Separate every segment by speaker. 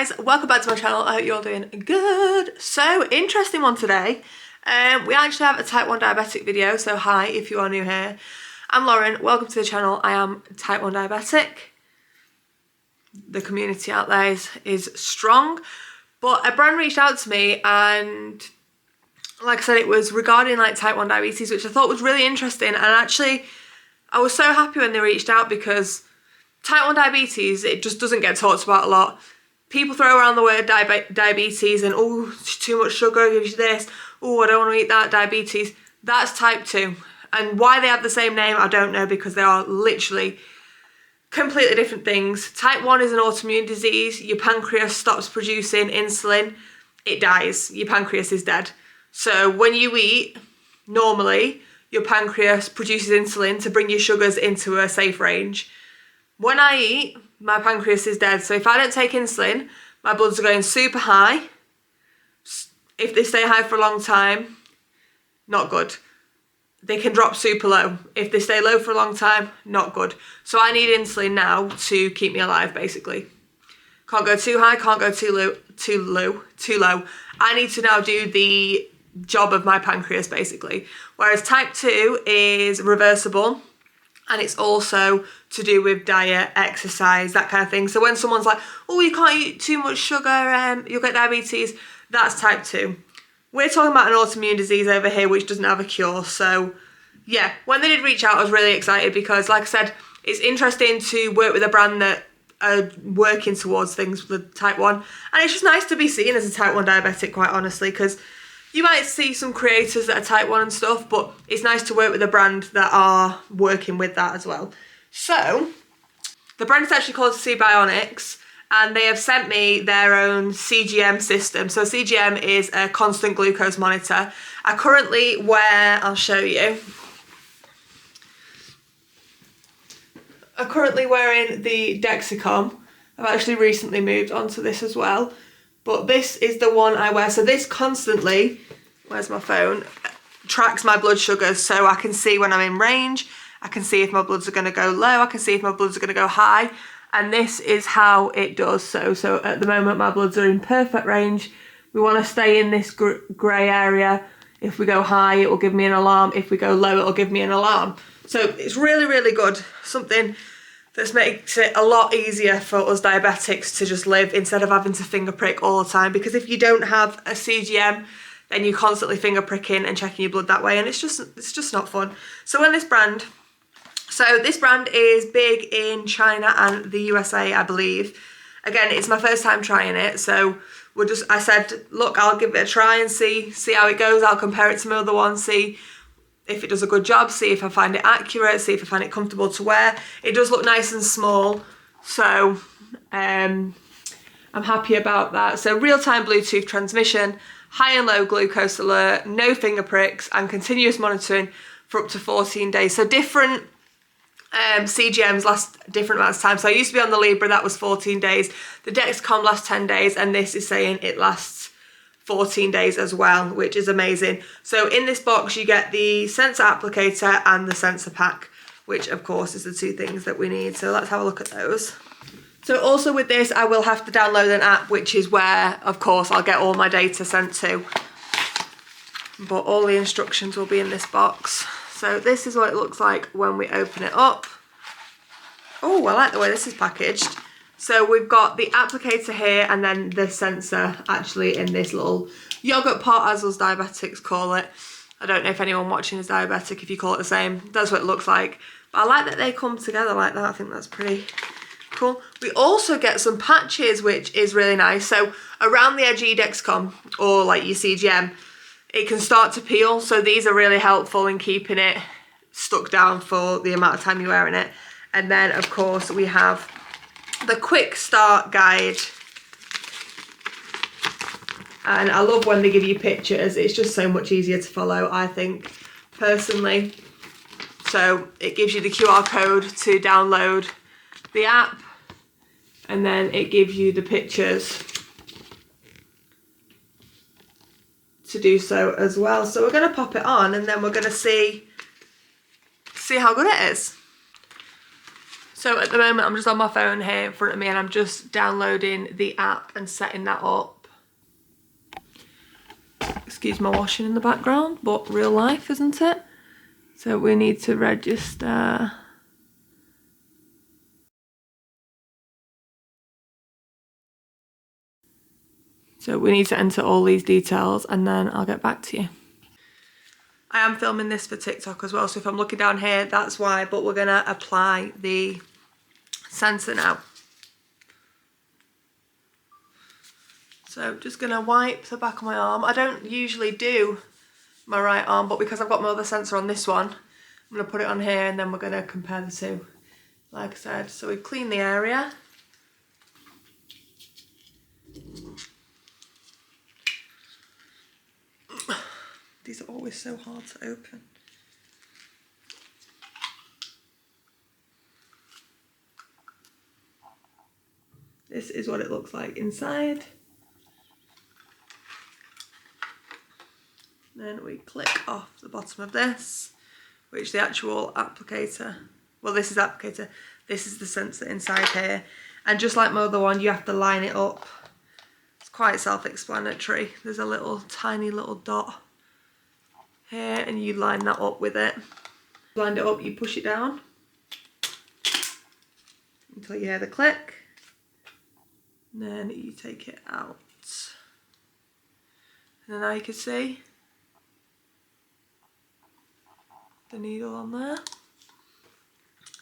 Speaker 1: guys, welcome back to my channel. I hope you're all doing good. So, interesting one today. We actually have a type 1 diabetic video, so hi if you are new here. I'm Lauren, welcome to the channel. I am type 1 diabetic. The community out there is strong, but a brand reached out to me and like I said, it was regarding like type 1 diabetes, which I thought was really interesting, and actually I was so happy when they reached out because type 1 diabetes, it just doesn't get talked about a lot. People throw around the word diabetes and, oh, too much sugar gives you this, oh, I don't want to eat that, diabetes. That's type 2. And why they have the same name, I don't know, because they are literally completely different things. Type 1 is an autoimmune disease. Your pancreas stops producing insulin, it dies. Your pancreas is dead. So when you eat, normally, your pancreas produces insulin to bring your sugars into a safe range. When I eat, my pancreas is dead. So if I don't take insulin, my bloods are going super high. If they stay high for a long time, not good. They can drop super low. If they stay low for a long time, not good. So I need insulin now to keep me alive, basically. Can't go too high, can't go too low. I need to now do the job of my pancreas, basically. Whereas type 2 is reversible. And it's also to do with diet, exercise, that kind of thing. So when someone's like, oh, you can't eat too much sugar, you'll get diabetes, that's type 2. We're talking about an autoimmune disease over here which doesn't have a cure. So yeah, when they did reach out, I was really excited because, like I said, it's interesting to work with a brand that are working towards things with type 1. And it's just nice to be seen as a type 1 diabetic, quite honestly, because you might see some creators that are type 1 and stuff, but it's nice to work with a brand that are working with that as well. So, the brand is actually called Sibionics, and they have sent me their own CGM system. So CGM is a constant glucose monitor. I currently wear, I'll show you. I'm currently wearing the Dexcom. I've actually recently moved onto this as well. But this is the one I wear. So this constantly, where's my phone, tracks my blood sugars. So I can see when I'm in range. I can see if my bloods are going to go low. I can see if my bloods are going to go high. And this is how it does so at the moment my bloods are in perfect range. We want to stay in this grey area. If we go high, it will give me an alarm. If we go low, it will give me an alarm. So it's really, really good. Something that makes it a lot easier for us diabetics to just live instead of having to finger prick all the time. Because if you don't have a CGM, then you're constantly finger pricking and checking your blood that way, and it's just not fun. So when this brand is big in China and the USA, I believe. Again, it's my first time trying it, so I said, look, I'll give it a try and see how it goes. I'll compare it to my other one, see if it does a good job, see if I find it accurate, see if I find it comfortable to wear. It does look nice and small, so I'm happy about that. So real-time Bluetooth transmission, high and low glucose alert, no finger pricks, and continuous monitoring for up to 14 days. So different CGMs last different amounts of time. So I used to be on the Libra, that was 14 days. The Dexcom lasts 10 days, and this is saying it lasts 14 days as well, which is amazing. So in this box you get the sensor applicator and the sensor pack, which of course is the two things that we need. So let's have a look at those. So also with this I will have to download an app, which is where of course I'll get all my data sent to. But all the instructions will be in this box. So this is what it looks like when we open it up. Oh, I like the way this is packaged. So we've got the applicator here and then the sensor actually in this little yogurt pot, as us diabetics call it. I don't know if anyone watching is diabetic, if you call it the same. That's what it looks like. But I like that they come together like that. I think that's pretty cool. We also get some patches, which is really nice. So around the edge of your Dexcom or like your CGM, it can start to peel. So these are really helpful in keeping it stuck down for the amount of time you're wearing it. And then of course we have the quick start guide, and I love when they give you pictures. It's just so much easier to follow, I think, personally. So it gives you the QR code to download the app, and then it gives you the pictures to do so as well. So we're going to pop it on and then we're going to see how good it is. So at the moment I'm just on my phone here in front of me and I'm just downloading the app and setting that up. Excuse my washing in the background, but real life, isn't it? So we need to register. So we need to enter all these details and then I'll get back to you. I am filming this for TikTok as well, so if I'm looking down here, that's why, but we're gonna apply the sensor now. So just gonna wipe the back of my arm. I don't usually do my right arm, but because I've got my other sensor on this one, I'm gonna put it on here and then we're gonna compare the two, like I said. So we clean the area. These are always so hard to open. This is what it looks like inside. Then we click off the bottom of this, which the actual applicator, well, this is applicator, this is the sensor inside here. And just like my other one, you have to line it up. It's quite self-explanatory. There's a little tiny little dot here and you line that up with it. Lined it up, you push it down until you hear the click. And then you take it out. And then now you can see the needle on there.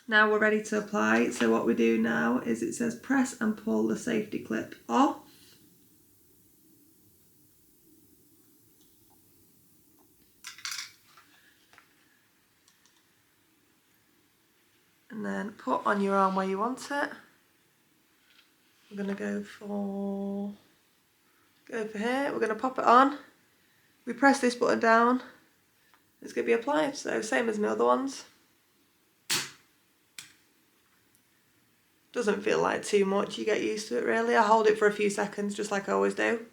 Speaker 1: Now we're ready to apply. So what we do now is it says press and pull the safety clip off. And then put on your arm where you want it. We're gonna go for here. We're gonna pop it on. We press this button down. It's gonna be applied. So same as my other ones. Doesn't feel like too much. You get used to it really. I hold it for a few seconds, just like I always do.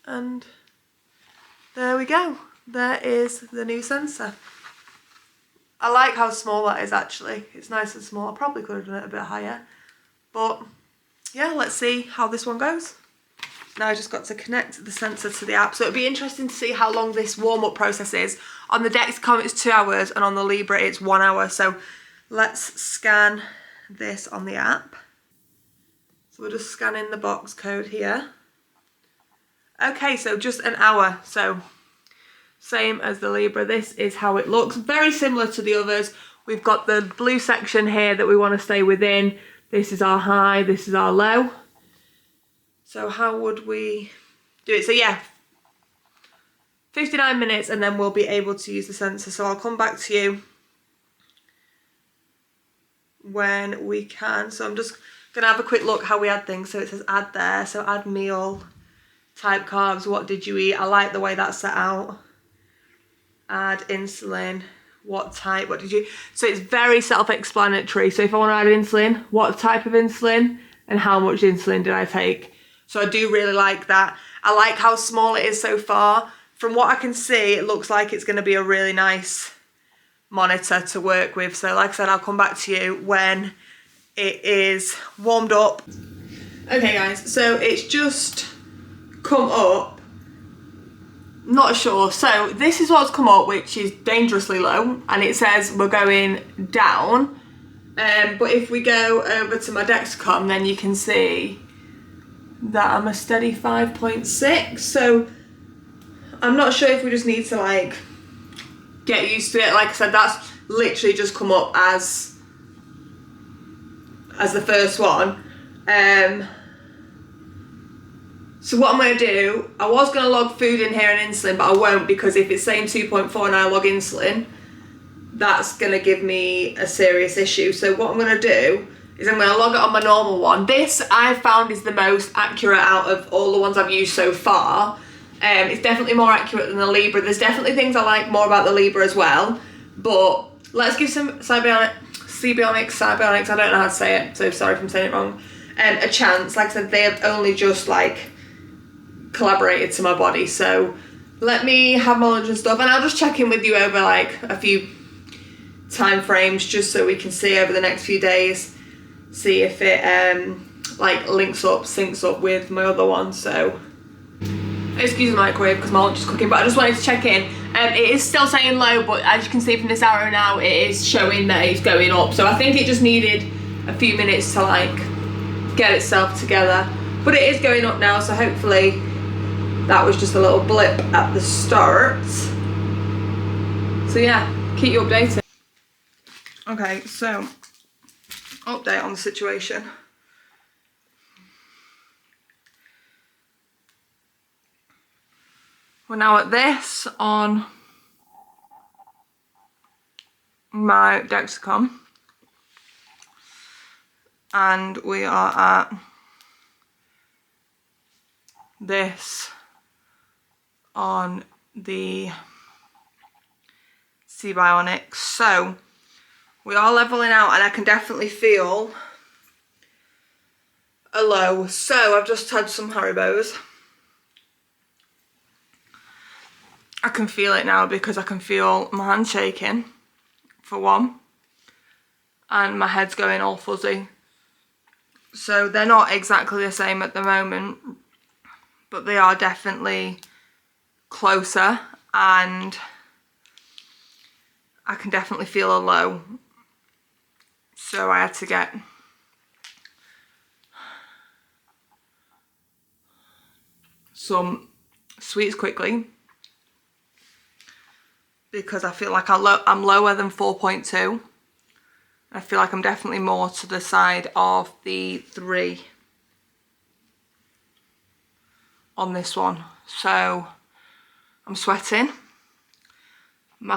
Speaker 1: And there we go. There is the new sensor. I like how small that is actually. It's nice and small. I probably could have done it a bit higher. But yeah, let's see how this one goes. Now I just got to connect the sensor to the app. So it'd be interesting to see how long this warm-up process is. On the Dexcom it's 2 hours and on the Libre it's 1 hour. So let's scan this on the app. So we're just scanning the box code here. Okay, so just an hour. So same as the Libre, this is how it looks. Very similar to the others. We've got the blue section here that we want to stay within. This is our high, this is our low. So how would we do it? So yeah, 59 minutes and then we'll be able to use the sensor. So I'll come back to you when we can. So I'm just gonna have a quick look how we add things. So it says add there, so add meal, type carbs, what did you eat? I like the way that's set out. Add insulin, what type, what did you, so it's very self-explanatory. So if I want to add insulin, what type of insulin and how much insulin did I take? So I do really like that. I like how small it is so far. From what I can see, it looks like it's going to be a really nice monitor to work with. So like I said, I'll come back to you when it is warmed up. Okay guys, so it's just come up. Not sure. So this is what's come up, which is dangerously low, and it says we're going down. But if we go over to my Dexcom, then you can see that I'm a steady 5.6. So I'm not sure if we just need to like get used to it. Like I said, that's literally just come up as the first one. So what I'm going to do, I was going to log food in here and insulin, but I won't, because if it's saying 2.4 and I log insulin, that's going to give me a serious issue. So what I'm going to do is I'm going to log it on my normal one. This I've found is the most accurate out of all the ones I've used so far. It's definitely more accurate than the Libre. There's definitely things I like more about the Libre as well. But let's give some Sibionics, I don't know how to say it, so sorry if I'm saying it wrong, a chance. Like I said, they have only just like collaborated to my body. So let me have my lunch and stuff, and I'll just check in with you over like a few time frames just so we can see over the next few days, see if it like syncs up with my other one. So excuse the microwave because my lunch is cooking, but I just wanted to check in. It is still saying low, but as you can see from this arrow now, it is showing that it's going up. So I think it just needed a few minutes to like get itself together, but it is going up now, so hopefully that was just a little blip at the start. So yeah, keep you updated. Okay, so update on the situation. We're now at this on my Dexcom, and we are at this on the Sibionics. So we are leveling out, and I can definitely feel a low. So I've just had some Haribos. I can feel it now because I can feel my hand shaking, for one, and my head's going all fuzzy. So they're not exactly the same at the moment, but they are definitely closer, and I can definitely feel a low. So I had to get some sweets quickly, because I feel like I'm lower than 4.2. I feel like I'm definitely more to the side of the 3 on this one. So I'm sweating. I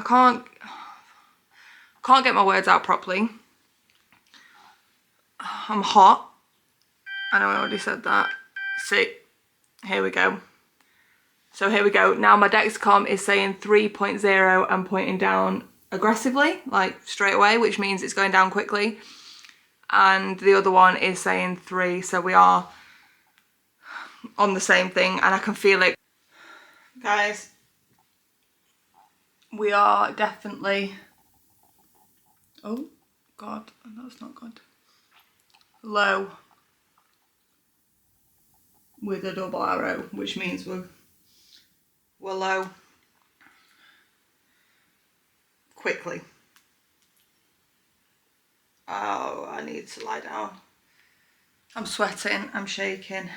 Speaker 1: can't get my words out properly. I'm hot. I know I already said that. See, here we go. So here we go. Now my Dexcom is saying 3.0 and pointing down aggressively, like straight away, which means it's going down quickly. And the other one is saying 3, so we are on the same thing, and I can feel it. Guys, we are definitely, oh God, that's not good, low with a double arrow, which means we're low quickly. Oh, I need to lie down. I'm sweating, I'm shaking.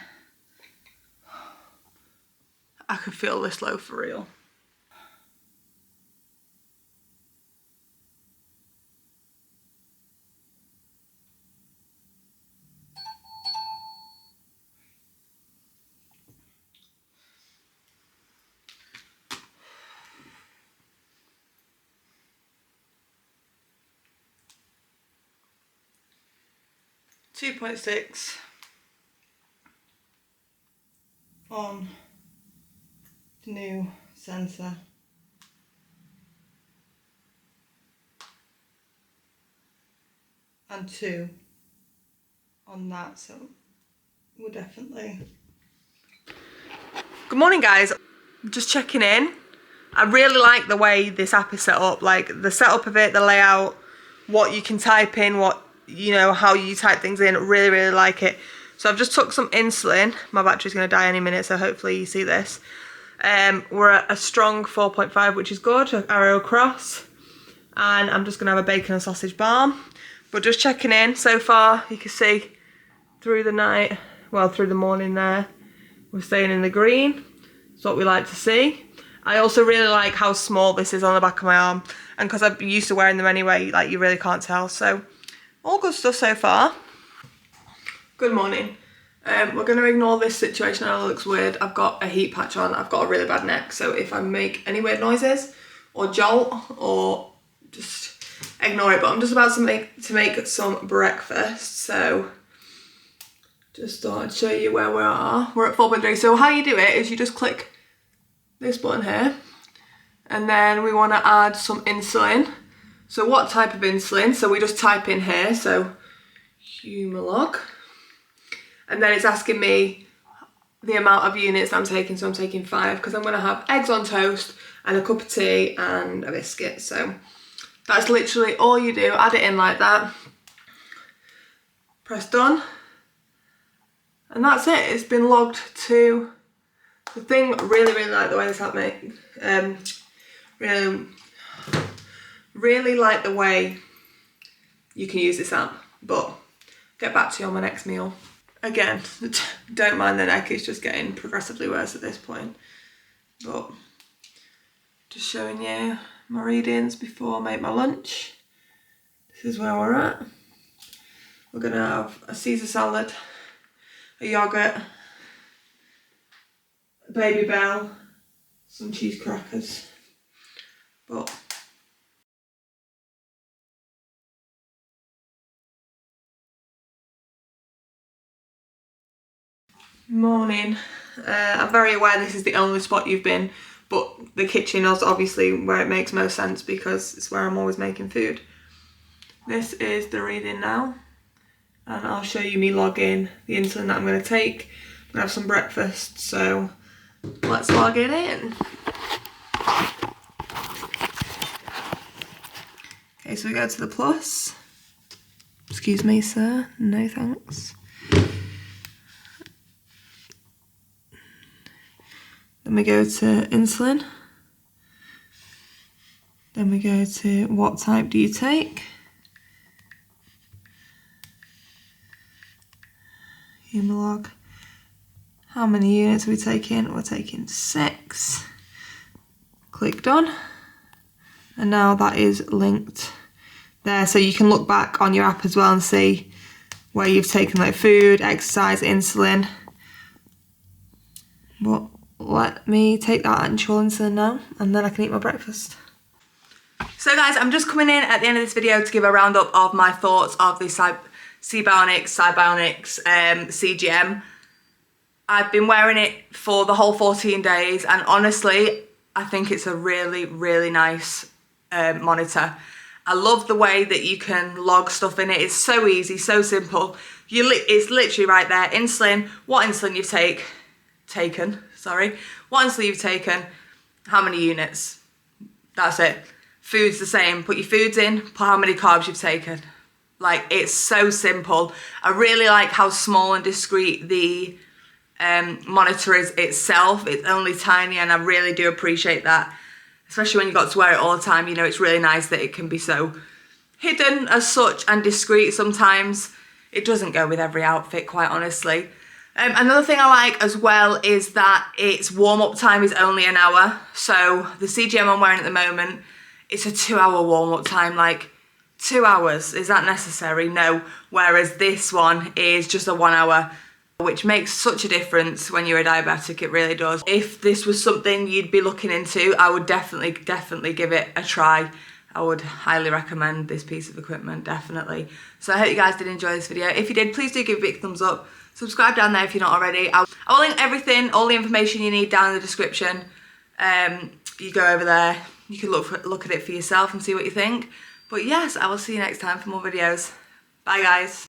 Speaker 1: I can feel this low for real. .6 on the new sensor. And 2 on that, so we're definitely... Good morning, guys. Just checking in. I really like the way this app is set up, like the setup of it, the layout, what you can type in, what, you know, how you type things in. Really, really like it. So I've just took some insulin. My battery's going to die any minute, so hopefully you see this. We're at a strong 4.5, which is good, arrow across. And I'm just going to have a bacon and sausage balm. But just checking in so far, you can see through the night, well, through the morning there, we're staying in the green. It's what we like to see. I also really like how small this is on the back of my arm. And because I'm used to wearing them anyway, like, you really can't tell. So, all good stuff so far. Good morning. We're going to ignore this situation. I know it looks weird. I've got a heat patch on. I've got a really bad neck. So if I make any weird noises or jolt or just ignore it. But I'm just about to make some breakfast. So just thought I'd show you where we are. We're at 4.3. So how you do it is you just click this button here. And then we want to add some insulin. So what type of insulin? So we just type in here. So Humalog. And then it's asking me the amount of units I'm taking. So I'm taking 5 because I'm going to have eggs on toast and a cup of tea and a biscuit. So That's literally all you do. Add it in like that. Press done. And that's it. It's been logged to the thing. Really like the way this app made. Really like the way you can use this app. But get back to you on my next meal. Again, don't mind the neck, it's just getting progressively worse at this point. But just showing you my readings before I make my lunch. This is where we're at. We're gonna have a Caesar salad, a yogurt, a Baby Bell, some cheese crackers. But morning. I'm very aware this is the only spot you've been, but the kitchen is obviously where it makes most sense because it's where I'm always making food. This is the reading now, and I'll show you me log in the insulin that I'm going to take. I'm going to have some breakfast, so let's log it in. Okay, so we go to the plus. Excuse me, sir. No thanks. Then we go to insulin. Then we go to what type do you take? Humalog. How many units are we taking? We're taking 6. Click done. And now that is linked there. So you can look back on your app as well and see where you've taken like food, exercise, insulin. But let me take that actual insulin now and then I can eat my breakfast. So guys, I'm just coming in at the end of this video to give a roundup of my thoughts of the Sibionics CGM. I've been wearing it for the whole 14 days and honestly, I think it's a really nice monitor. I love the way that you can log stuff in it. It's so easy, so simple. It's literally right there. Insulin, what insulin you've taken, what insulin you've taken, how many units. That's it. Food's the same. Put your foods in, put how many carbs you've taken. Like, it's so simple. I really like how small and discreet the monitor is itself. It's only tiny and I really do appreciate that. Especially when you've got to wear it all the time, you know, it's really nice that it can be so hidden as such and discreet sometimes. It doesn't go with every outfit, quite honestly. Another thing I like as well is that its warm-up time is only an hour. So the CGM I'm wearing at the moment, it's a 2-hour warm-up time. Like, 2 hours, is that necessary? No. Whereas this one is just a 1 hour, which makes such a difference when you're a diabetic, it really does. If this was something you'd be looking into, I would definitely give it a try. I would highly recommend this piece of equipment, definitely. So I hope you guys did enjoy this video. If you did, please do give it a big thumbs up. Subscribe down there if you're not already. I will link everything, all the information you need down in the description. You go over there, you can look at it for yourself and see what you think. But yes, I will see you next time for more videos. Bye guys.